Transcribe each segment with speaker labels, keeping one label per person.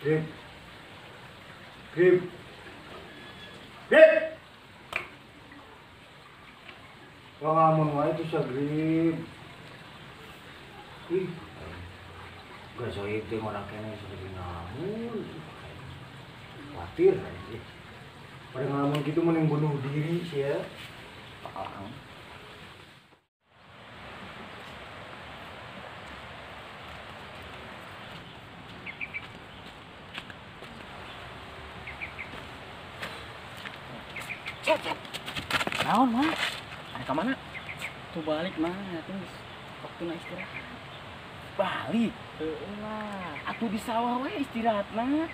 Speaker 1: Grip. Grip. Grip. Wah ngamun wae itu sa grip. Ih. Gak soal itu orang kene seperti ngamun. Khawatir aja. Pada ngamun gitu mending bunuh diri sih ya.
Speaker 2: Cep. Naon mah? Ada ke mana? Tuh balik mah, tuh waktu na istirahat. Balik? Heeh lah. Atuh di sawah we istirahatna.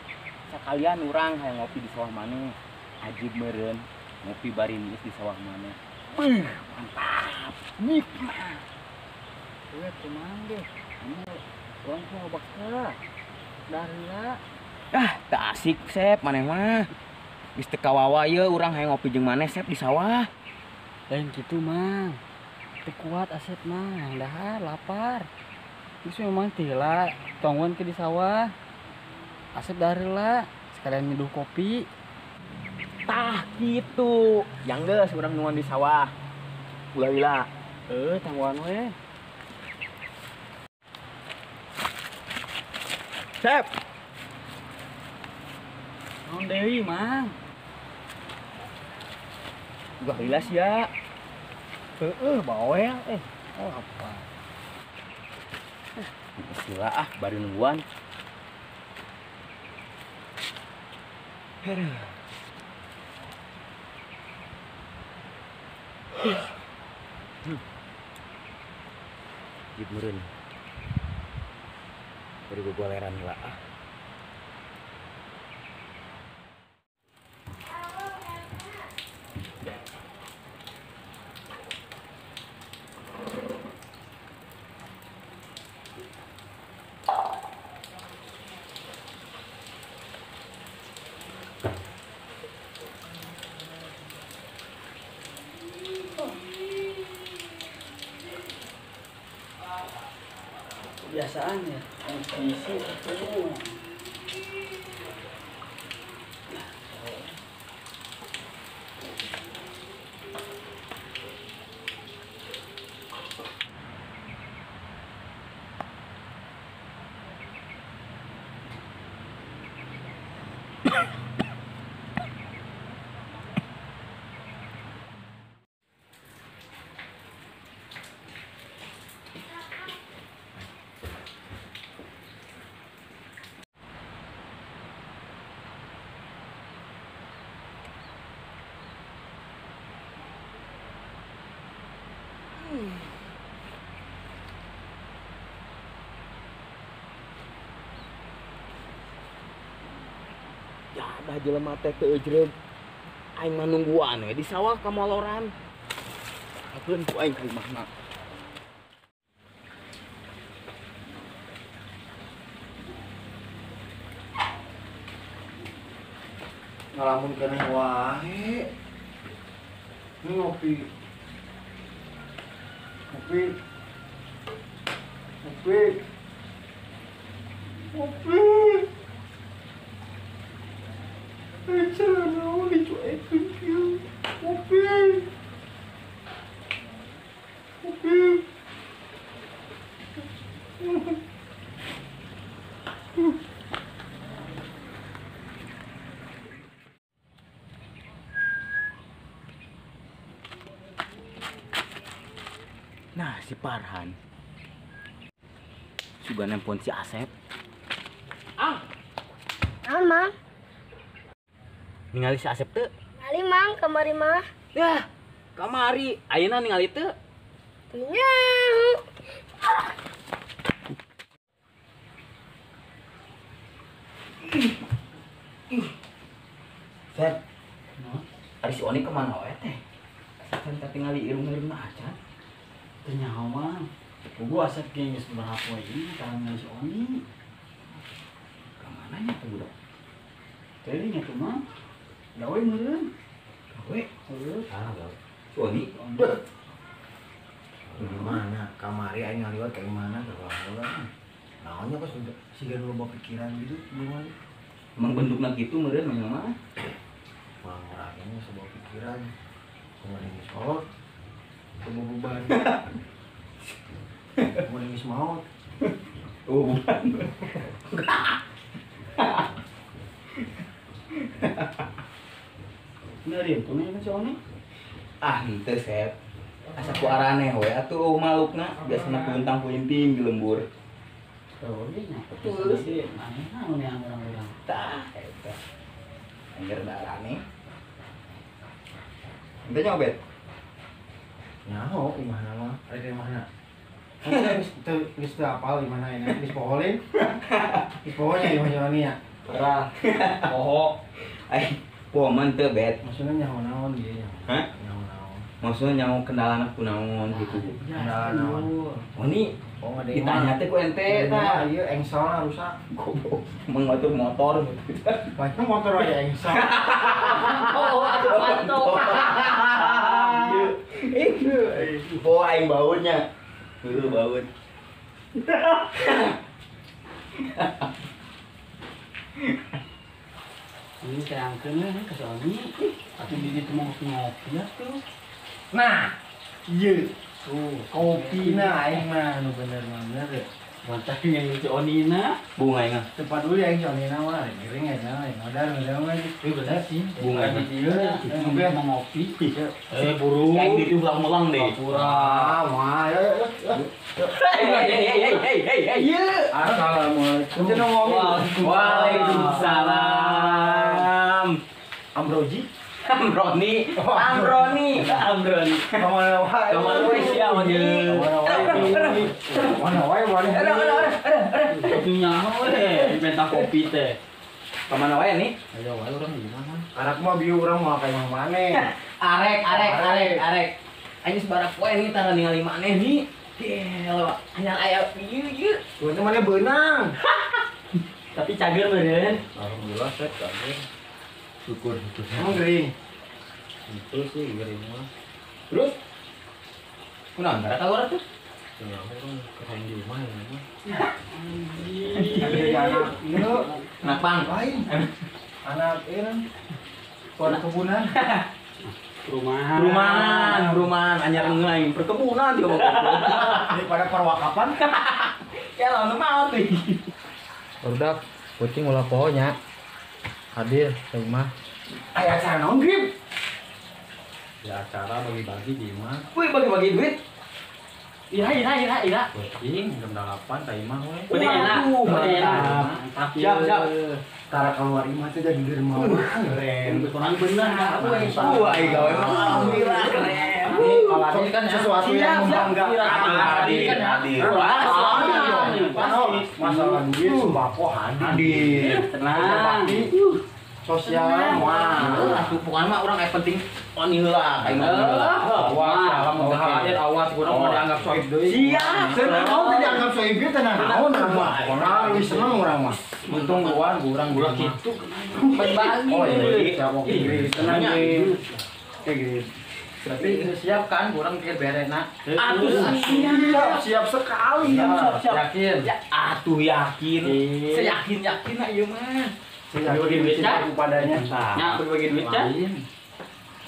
Speaker 2: Sakalian urang hayang ngopi di sawah mana? Ajib meureun ngopi bari niis di sawah mana? Mantap. Nikmat. Lihat kumaha deh. Kamu urang tuh ngobak ka. Darila. Tak asik, Sep, maneh mah. Geus teu kawawa ye urang hayang ngopi jeung maneh Sep di sawah. Lain kitu, Mang. Teu kuat Asep mah, dahar lapar. Geus memang tila tonggon ke di sawah. Asep darila sekalian nyeduh kopi. Tah kitu. Yang geus urang nuan di sawah. Ulah lila. Tangguhan we. Sep. Naon deui, Mang? Gak jelas ya. Bawel apa? Istilah baru nungguan. Jibureun. Bari gogoleran lah. Kebiasaan ya, isi itu. Ya dah jelema teh teu ejreug. Aing mah nungguan we di sawah kamoloran. Apeun ku aing ka imahna.
Speaker 1: Ngalamun keneh wae. Ini ngopi. Ngopi. Ngopi. Ngopi. Jangan mau dicuekin kieu. Ngopi. Ngopi.
Speaker 2: Nah, si Farhan. Sudah nelpon si Asep.
Speaker 3: Mang.
Speaker 2: Ningali si Asep teu?
Speaker 3: Ngali Mang, kamari mah.
Speaker 2: Yah, kamari. Ayeuna ningali teu?
Speaker 3: Nya.
Speaker 2: Sep. Ari si Oni kemana wae teh? Kan katingali irung-irungna acan.
Speaker 4: Teu nyaho mah. Gua Asep ge geus berapa poe ieu karena si Oni.
Speaker 2: Kemana nya tuh budak?
Speaker 4: Teuing atuh mah. Gawe meureun.
Speaker 2: Gawe.
Speaker 4: Heuh.
Speaker 2: Gawe. Si Oni.
Speaker 1: Gimana? Kamari aing ngaliwat kayak gimana? Terlalu naonnya pas siga loba pikiran gitu gimana?
Speaker 2: Emang bentuknya gitu meureun mah.
Speaker 1: Mang orang ini sebuah pikiran. Kemudian sholat. Sebuah beban. Kemudian maut.
Speaker 2: Oh, bukan.
Speaker 4: Ngeureun tuh nih si Oni.
Speaker 2: Ah, henteu Sep. Asa ku araneh we atuh malukna biasana puntang puinting di lembur.
Speaker 4: Tuh ge nya. Betul sih. Aneh naon yang orang-orang.
Speaker 2: Tah, eta. Anjir da araneh. Ente nya obet.
Speaker 1: Nyaho di mana mah? Ada di mana? Geus teu apal di mana ini? Geus poholin. Geus pohonya di mana ya?
Speaker 2: Parah. Poho. Ai, poho mah teu bet.
Speaker 1: Maksudnya nyaho naon dia nya?
Speaker 2: Hah?
Speaker 1: Nyaho naon?
Speaker 2: Maksudnya nyaho kendalana kunaon gitu.
Speaker 1: Kendala naon?
Speaker 2: Oh ini
Speaker 1: Oh ada
Speaker 2: ditanya teh ku ente tah.
Speaker 1: Ieu engselna rusak.
Speaker 2: Goblok. Mengatur motor.
Speaker 1: Banyak motor aja engsel.
Speaker 3: Oh, mantap.
Speaker 2: Poho aing bautnya. Baut.
Speaker 4: Ini teangkeun we ka si Oni. Atuh di ditu mau ngopi atuh.
Speaker 1: Nah, ieu tuh kopina aing mah nu bener bener.
Speaker 4: Mantap yang si Oni na.
Speaker 2: Bunga ingat.
Speaker 1: Tempat dulu ya Johnny nama miring aja, modal lagi. Itu bener sih.
Speaker 2: Bunga
Speaker 4: di dieu
Speaker 1: Mungkin
Speaker 4: mau ngopi.
Speaker 2: Buru. Kayak gitu belang-belang deh.
Speaker 1: Pura, mah ya.
Speaker 2: Hey.
Speaker 1: Assalamualaikum. Jangan ngomong.
Speaker 2: Waalaikumsalam.
Speaker 1: Ambroji.
Speaker 2: Amroni.
Speaker 1: Kemana wae?
Speaker 2: Kemana wae sih awan ini?
Speaker 1: Mana wae?
Speaker 4: Itu nyaho we minta kopi teh.
Speaker 2: Kemana wae nih?
Speaker 1: Ayo wae urang di mana? Anak mah bieu urang mau kayak yang mana?
Speaker 2: Arek. Aing sebarak wae nih tara ningali maneh nih. Gelo, anyar aya ieu.
Speaker 1: Tuh mana beunang.
Speaker 4: Tapi cager meureun.
Speaker 1: Alhamdulillah set kaget.
Speaker 2: Syukur.
Speaker 1: Emang gering.
Speaker 2: Itu sih gering mah. Terus kunaon tara kaluar tuh?
Speaker 1: Ya orang keren di rumah ya.
Speaker 4: Anjir.
Speaker 1: Ada anak ieu.
Speaker 2: Anak pang.
Speaker 1: Lain. Anak ieu. Anak kebunan.
Speaker 4: Rumahan
Speaker 2: anyar ngeulain perkebunan juga
Speaker 1: Daripada perwakapan.
Speaker 2: ya lawan mau tuh.
Speaker 1: Barudak kucing ulah pohonnya. Hadir ke rumah. Aya acara naon, Grip? Ya acara bagi-bagi di rumah.
Speaker 2: Wih bagi-bagi duit.
Speaker 4: Ira.
Speaker 1: Kucing jam 8 ka imah we.
Speaker 4: Penting enak.
Speaker 2: Mantap. Siap.
Speaker 1: Tara keluar imah teh jadi derma. Keren.
Speaker 4: Kurang bener ya.
Speaker 2: Wah, gawe mah alhamdulillah keren.
Speaker 1: Kalau ini kan sesuatu yang membanggakan.
Speaker 2: Hadir.
Speaker 1: Masalah duit sembako hadir.
Speaker 4: Tenang.
Speaker 1: Sosial wah.
Speaker 2: Atuh pokoknya mah urang penting oni heula kayak
Speaker 1: Awas, hadir awas kurang mau dianggap soib deui.
Speaker 2: Siap.
Speaker 1: Senang naon teh dianggap soib teh tenang naon mah. Orang lebih seneng urang mah. Untung gua urang gitu.
Speaker 2: Berbagi.
Speaker 1: Oh iya, siap oke. Tenang ge. Oke ge.
Speaker 3: Berarti siap kan kurang pikir berena.
Speaker 2: Atuh
Speaker 1: Siap sekali.
Speaker 2: Siap.
Speaker 3: Yakin.
Speaker 2: Ya, atuh yakin. Seyakin lah ieu mah.
Speaker 1: Saya
Speaker 4: Bagi duit, Cak?
Speaker 1: padanya.
Speaker 4: Nya berbagi duit kan?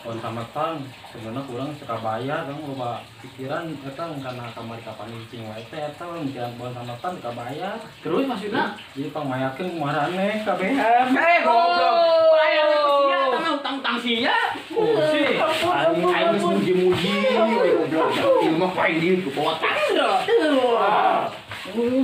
Speaker 3: Kon tamatang sebenarnya kurang suka bayar dong loba pikiran eta karena kamar kapan cing wae teh eta jangan bon tamatang suka bayar.
Speaker 4: Terus maksudnya?
Speaker 3: Jadi pangmayakeun kumaraneh kabehan.
Speaker 2: Goblok.
Speaker 4: Bayar sia tanggung utang sia.
Speaker 3: Si aing muji-muji we goblok. Ieu mah paling dieu ku potang.
Speaker 5: You